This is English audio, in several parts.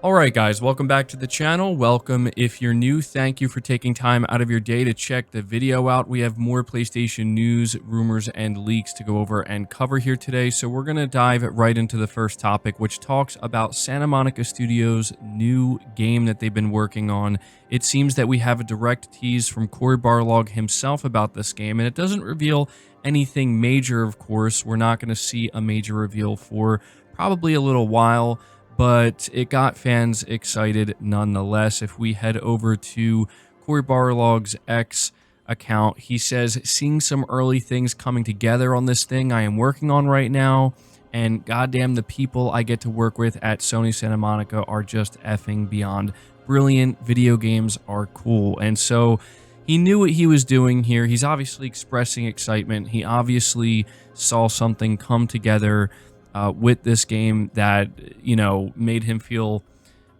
Alright guys, welcome back to the channel. Welcome if you're new. Thank you for taking time out of your day to check the video out. We have more PlayStation news, rumors, and leaks to go over and cover here today. So we're going to dive right into the first topic, which talks about Santa Monica Studios' new game that they've been working on. It seems that we have a direct tease from Cory Barlog himself about this game, and it doesn't reveal anything major, of course. We're not going to see a major reveal for probably a little while, but it got fans excited nonetheless. If we head over to Cory Barlog's X account, he says, seeing some early things coming together on this thing I am working on right now, and goddamn, the people I get to work with at Sony Santa Monica are just effing beyond brilliant. Video games are cool. And so he knew what he was doing here. He's obviously expressing excitement. He obviously saw something come together with this game that, you know, made him feel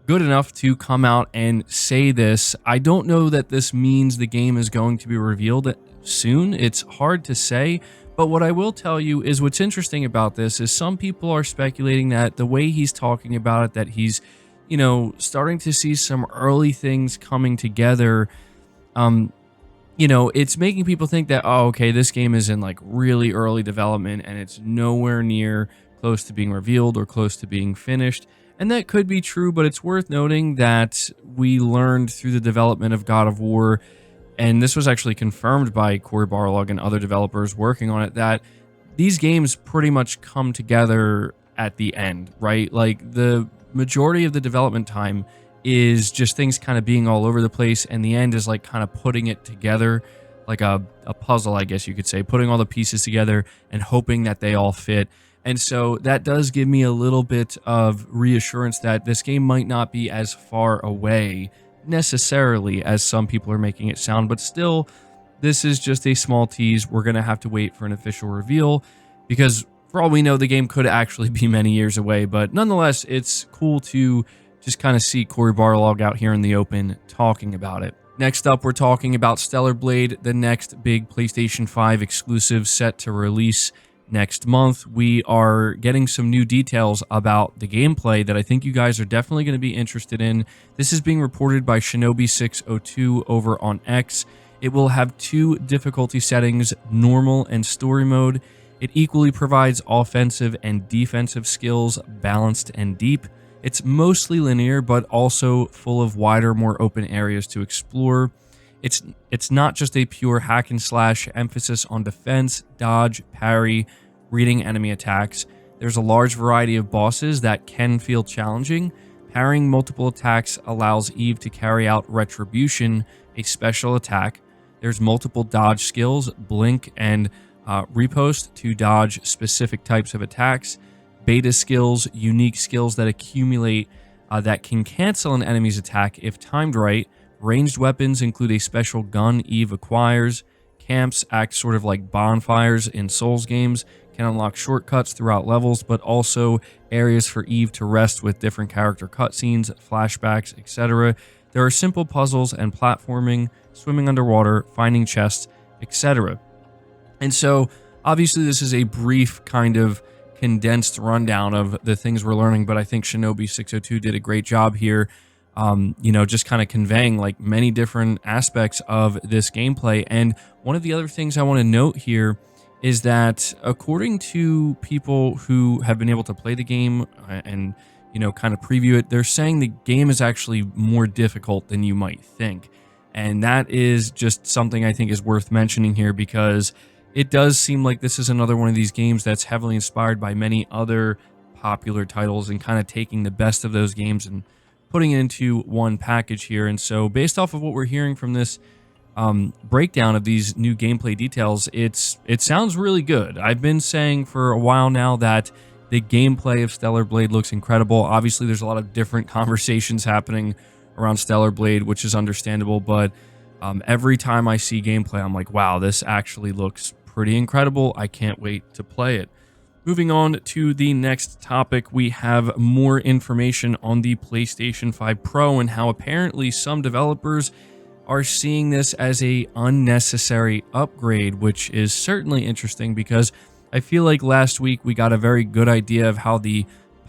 good enough to come out and say this. I don't know that this means the game is going to be revealed soon. It's hard to say, but what I will tell you is what's interesting about this is some people are speculating that the way he's talking about it, that he's, you know, starting to see some early things coming together. You know, it's making people think that, oh, okay, this game is in like really early development and it's nowhere near close to being revealed or close to being finished. And that could be true, but it's worth noting that we learned through the development of God of War, and this was actually confirmed by Cory Barlog and other developers working on it, that these games pretty much come together at the end, right? Like the majority of the development time is just things kind of being all over the place, and the end is like kind of putting it together like a puzzle, I guess you could say, putting all the pieces together and hoping that they all fit. And so that does give me a little bit of reassurance that this game might not be as far away necessarily as some people are making it sound, but still, this is just a small tease. We're going to have to wait for an official reveal because for all we know, the game could actually be many years away, but nonetheless, it's cool to just kind of see Cory Barlog out here in the open talking about it. Next up, we're talking about Stellar Blade, the next big PlayStation 5 exclusive set to release next month. We are getting some new details about the gameplay that I think you guys are definitely going to be interested in. This is being reported by Shinobi602 over on X. It will have two difficulty settings, normal and story mode. It equally provides offensive and defensive skills, balanced and deep. It's mostly linear, but also full of wider, more open areas to explore. It's not just a pure hack and slash, emphasis on defense, dodge, parry, reading enemy attacks. There's a large variety of bosses that can feel challenging. Parrying multiple attacks allows Eve to carry out Retribution, a special attack. There's multiple dodge skills, blink and riposte to dodge specific types of attacks. Beta skills, unique skills that accumulate that can cancel an enemy's attack if timed right. Ranged weapons include a special gun Eve acquires. Camps act sort of like bonfires in Souls games, can unlock shortcuts throughout levels, but also areas for Eve to rest with different character cutscenes, flashbacks, etc. There are simple puzzles and platforming, swimming underwater, finding chests, etc. And so, obviously, this is a brief kind of condensed rundown of the things we're learning, but I think Shinobi602 did a great job here. You know, just kind of conveying like many different aspects of this gameplay. And one of the other things I want to note here is that according to people who have been able to play the game and, you know, kind of preview it, they're saying the game is actually more difficult than you might think. And that is just something I think is worth mentioning here because it does seem like this is another one of these games that's heavily inspired by many other popular titles and kind of taking the best of those games and putting it into one package here. And so based off of what we're hearing from this breakdown of these new gameplay details, it sounds really good. I've been saying for a while now that the gameplay of Stellar Blade looks incredible. Obviously, there's a lot of different conversations happening around Stellar Blade, which is understandable, but every time I see gameplay, I'm like, wow, this actually looks pretty incredible. I can't wait to play it. Moving on to the next topic, we have more information on the PlayStation 5 Pro and how apparently some developers are seeing this as a unnecessary upgrade, which is certainly interesting because I feel like last week we got a very good idea of how the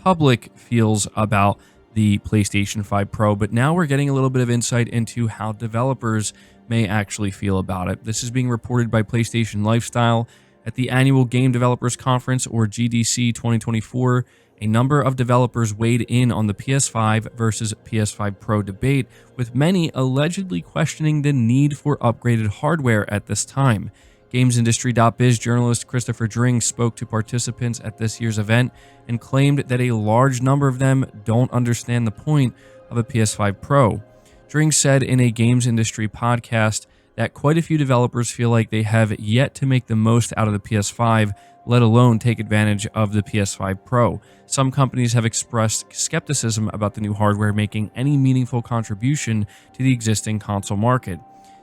public feels about the PlayStation 5 Pro, but now we're getting a little bit of insight into how developers may actually feel about it. This is being reported by PlayStation Lifestyle. At the annual Game Developers Conference, or GDC 2024, a number of developers weighed in on the PS5 versus PS5 Pro debate, with many allegedly questioning the need for upgraded hardware at this time. GamesIndustry.biz journalist Christopher Dring spoke to participants at this year's event and claimed that a large number of them don't understand the point of a PS5 Pro. Dring said in a games industry podcast that quite a few developers feel like they have yet to make the most out of the PS5, let alone take advantage of the PS5 Pro. Some companies have expressed skepticism about the new hardware making any meaningful contribution to the existing console market.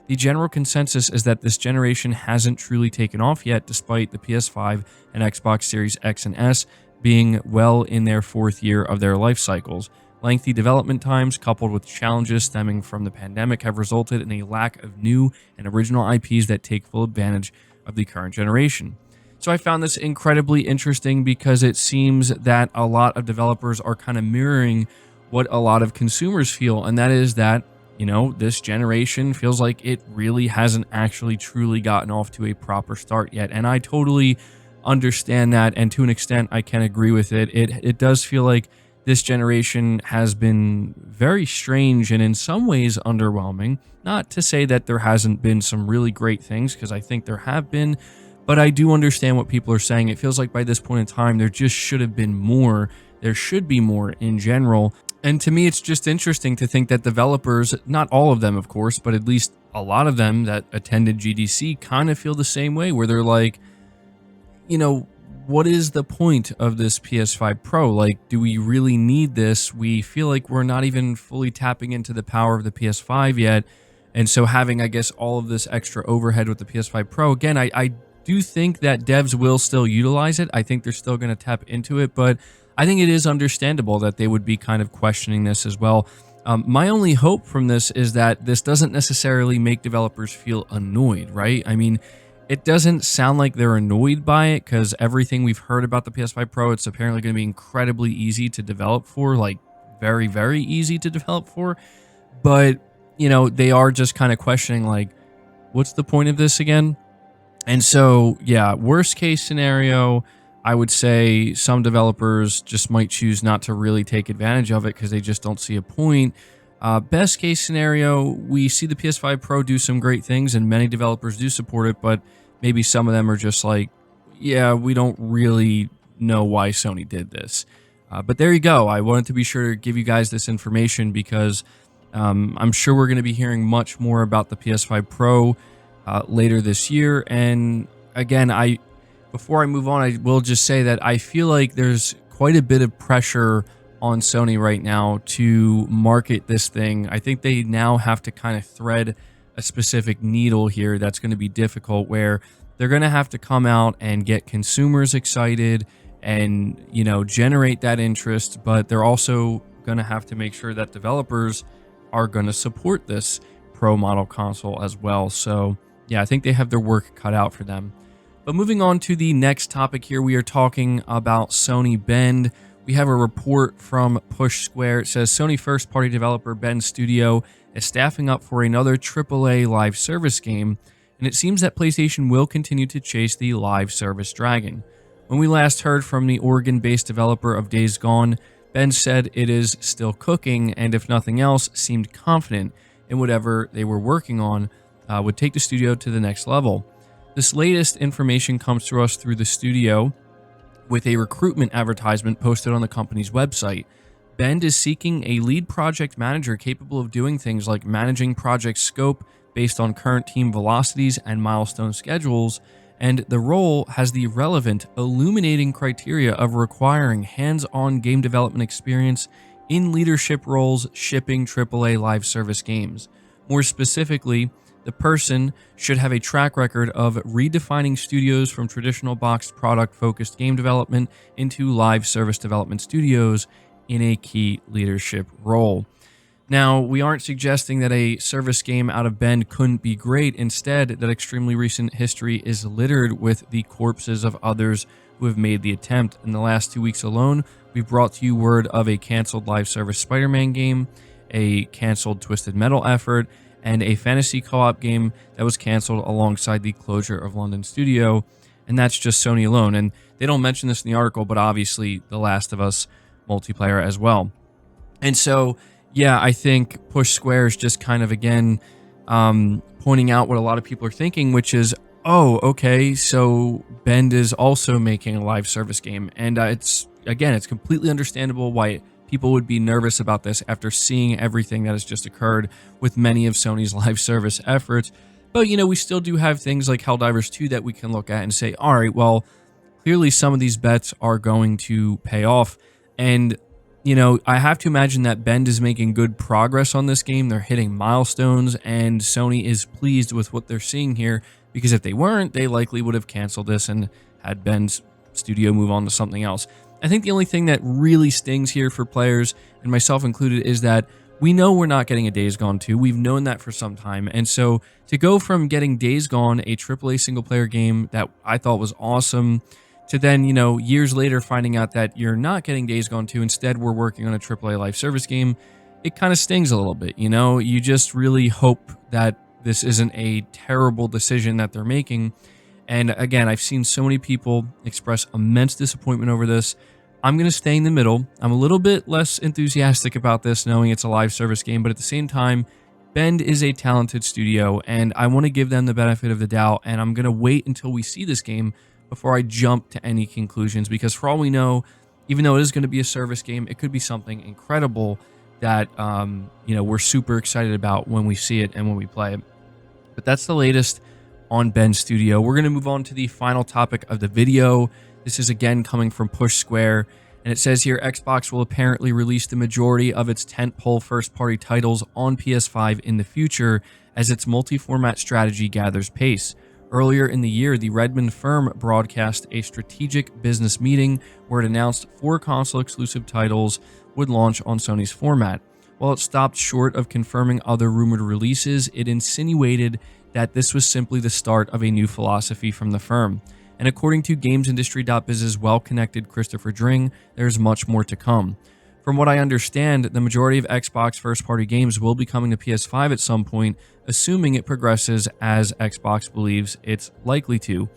The general consensus is that this generation hasn't truly taken off yet, despite the PS5 and Xbox Series X and S being well in their fourth year of their life cycles. Lengthy development times, coupled with challenges stemming from the pandemic, have resulted in a lack of new and original IPs that take full advantage of the current generation. So I found this incredibly interesting because it seems that a lot of developers are kind of mirroring what a lot of consumers feel, and that is that, you know, this generation feels like it really hasn't actually truly gotten off to a proper start yet. And I totally understand that, and to an extent I can agree with it. It does feel like this generation has been very strange and in some ways underwhelming. Not to say that there hasn't been some really great things, because I think there have been, but I do understand what people are saying. It feels like by this point in time, there just should have been more. There should be more in general. And to me, it's just interesting to think that developers, not all of them, of course, but at least a lot of them that attended GDC kind of feel the same way, where they're like, you know, what is the point of this PS5 Pro? Like, do we really need this? We feel like we're not even fully tapping into the power of the PS5 yet. And so having, I guess, all of this extra overhead with the PS5 Pro, again, I do think that devs will still utilize it. I think they're still going to tap into it, but I think it is understandable that they would be kind of questioning this as well. My only hope from this is that this doesn't necessarily make developers feel annoyed, right? I mean, it doesn't sound like they're annoyed by it, because everything we've heard about the PS5 Pro, it's apparently going to be incredibly easy to develop for, like very, very easy to develop for. But, you know, they are just kind of questioning, like, what's the point of this again? And so, yeah, worst case scenario, I would say some developers just might choose not to really take advantage of it because they just don't see a point. Best case scenario, we see the PS5 Pro do some great things and many developers do support it, but maybe some of them are just like, yeah, we don't really know why Sony did this. But there you go. I wanted to be sure to give you guys this information because I'm sure we're going to be hearing much more about the PS5 Pro later this year. And again, before I move on, I will just say that I feel like there's quite a bit of pressure on Sony right now to market this thing. I think they now have to kind of thread a specific needle here that's going to be difficult, where they're going to have to come out and get consumers excited and, you know, generate that interest, but they're also going to have to make sure that developers are going to support this Pro model console as well. So yeah, I think they have their work cut out for them. But moving on to the next topic here, we are talking about Sony Bend. We have a report from Push Square. It says Sony first-party developer Bend Studio is staffing up for another AAA live service game, and it seems that PlayStation will continue to chase the live service dragon. When we last heard from the Oregon-based developer of Days Gone, Bend said it is still cooking, and if nothing else, seemed confident in whatever they were working on would take the studio to the next level. This latest information comes to us through the studio with a recruitment advertisement posted on the company's website. Bend is seeking a lead project manager capable of doing things like managing project scope based on current team velocities and milestone schedules, and the role has the relevant, illuminating criteria of requiring hands-on game development experience in leadership roles shipping AAA live service games. More specifically, the person should have a track record of redefining studios from traditional boxed product-focused game development into live service development studios in a key leadership role. Now, we aren't suggesting that a service game out of Bend couldn't be great. Instead, that extremely recent history is littered with the corpses of others who have made the attempt. In the last 2 weeks alone, we've brought to you word of a canceled live service Spider-Man game, a canceled Twisted Metal effort, and a fantasy co-op game that was canceled alongside the closure of London studio, and that's just Sony alone. And they don't mention this in the article, but obviously The Last of Us multiplayer as well. And so, yeah, I think Push Square is just kind of, again, pointing out what a lot of people are thinking, which is, oh, okay, so Bend is also making a live service game. And it's completely understandable why people would be nervous about this after seeing everything that has just occurred with many of Sony's live service efforts. But, we still do have things like Helldivers 2 that we can look at and say, all right, well, clearly some of these bets are going to pay off. And, I have to imagine that Bend is making good progress on this game. They're hitting milestones, and Sony is pleased with what they're seeing here, because if they weren't, they likely would have canceled this and had Bend's studio move on to something else. I think the only thing that really stings here for players, and myself included, is that we know we're not getting a Days Gone 2. We've known that for some time. And so to go from getting Days Gone, a AAA single-player game that I thought was awesome, to then, years later finding out that you're not getting Days Gone 2, instead we're working on a AAA live service game, it kind of stings a little bit, You just really hope that this isn't a terrible decision that they're making. And again, I've seen so many people express immense disappointment over this. I'm going to stay in the middle. I'm a little bit less enthusiastic about this, knowing it's a live service game, but at the same time, Bend is a talented studio, and I want to give them the benefit of the doubt, and I'm going to wait until we see this game before I jump to any conclusions, because for all we know, even though it is going to be a service game, it could be something incredible that, we're super excited about when we see it and when we play it. But that's the latest on Bend Studio. We're going to move on to the final topic of the video. This is again coming from Push Square, and it says here, Xbox will apparently release the majority of its tentpole first-party titles on PS5 in the future as its multi-format strategy gathers pace. Earlier in the year, the Redmond firm broadcast a strategic business meeting where it announced 4 console-exclusive titles would launch on Sony's format. While it stopped short of confirming other rumored releases, it insinuated that this was simply the start of a new philosophy from the firm. And according to GamesIndustry.biz's well-connected Christopher Dring, there's much more to come. From what I understand, the majority of Xbox first-party games will be coming to PS5 at some point, assuming it progresses as Xbox believes it's likely to.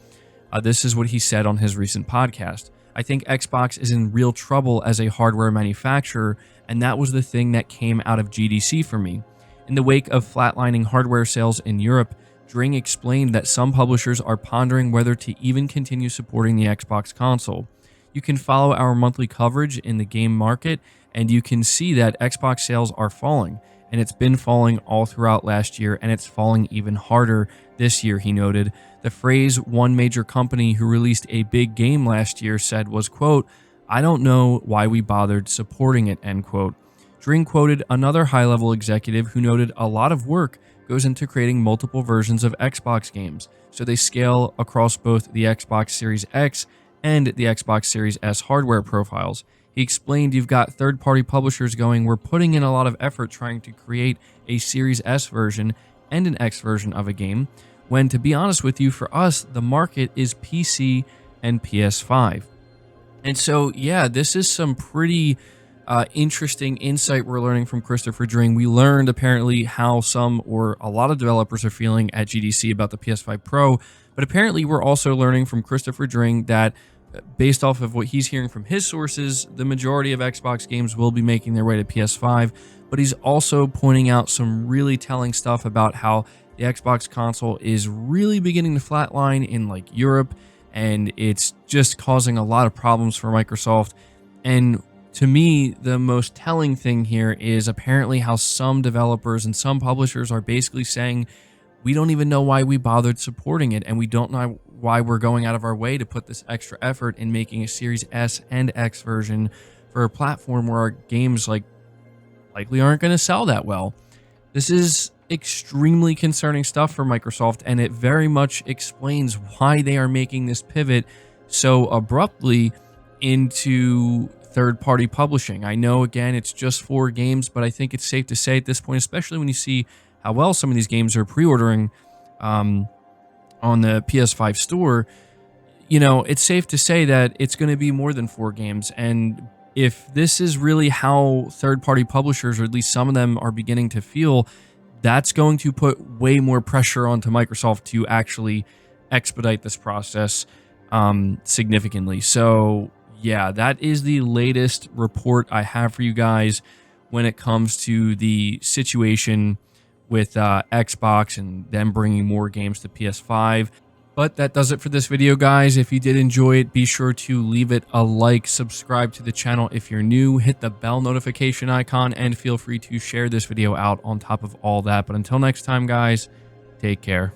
This is what he said on his recent podcast. I think Xbox is in real trouble as a hardware manufacturer, and that was the thing that came out of GDC for me. In the wake of flatlining hardware sales in Europe, Dring explained that some publishers are pondering whether to even continue supporting the Xbox console. You can follow our monthly coverage in the game market, and you can see that Xbox sales are falling, and it's been falling all throughout last year, and it's falling even harder this year, he noted. The phrase one major company who released a big game last year said was, quote, "I don't know why we bothered supporting it," end quote. Dring quoted another high-level executive who noted a lot of work goes into creating multiple versions of Xbox games, so they scale across both the Xbox Series X and the Xbox Series S hardware profiles. He explained, you've got third-party publishers going, we're putting in a lot of effort trying to create a Series S version and an X version of a game, when, to be honest with you, for us, the market is PC and PS5. And so, yeah, this is some pretty interesting insight we're learning from Christopher Dring. We learned apparently how some or a lot of developers are feeling at GDC about the PS5 Pro, but apparently we're also learning from Christopher Dring that based off of what he's hearing from his sources, the majority of Xbox games will be making their way to PS5, but he's also pointing out some really telling stuff about how the Xbox console is really beginning to flatline in like Europe, and it's just causing a lot of problems for Microsoft. And to me, the most telling thing here is apparently how some developers and some publishers are basically saying, we don't even know why we bothered supporting it, and we don't know why we're going out of our way to put this extra effort in making a Series S and X version for a platform where our games likely aren't going to sell that well. This is extremely concerning stuff for Microsoft, and it very much explains why they are making this pivot so abruptly into third-party publishing. I know, again, it's just 4 games, but I think it's safe to say at this point, especially when you see how well some of these games are pre-ordering on the PS5 store, you know, it's safe to say that it's going to be more than 4 games. And if this is really how third-party publishers, or at least some of them, are beginning to feel, that's going to put way more pressure onto Microsoft to actually expedite this process significantly. So yeah, that is the latest report I have for you guys when it comes to the situation with Xbox and them bringing more games to PS5. But that does it for this video, guys. If you did enjoy it, be sure to leave it a like, subscribe to the channel if you're new, hit the bell notification icon, and feel free to share this video out on top of all that. But until next time, guys, take care.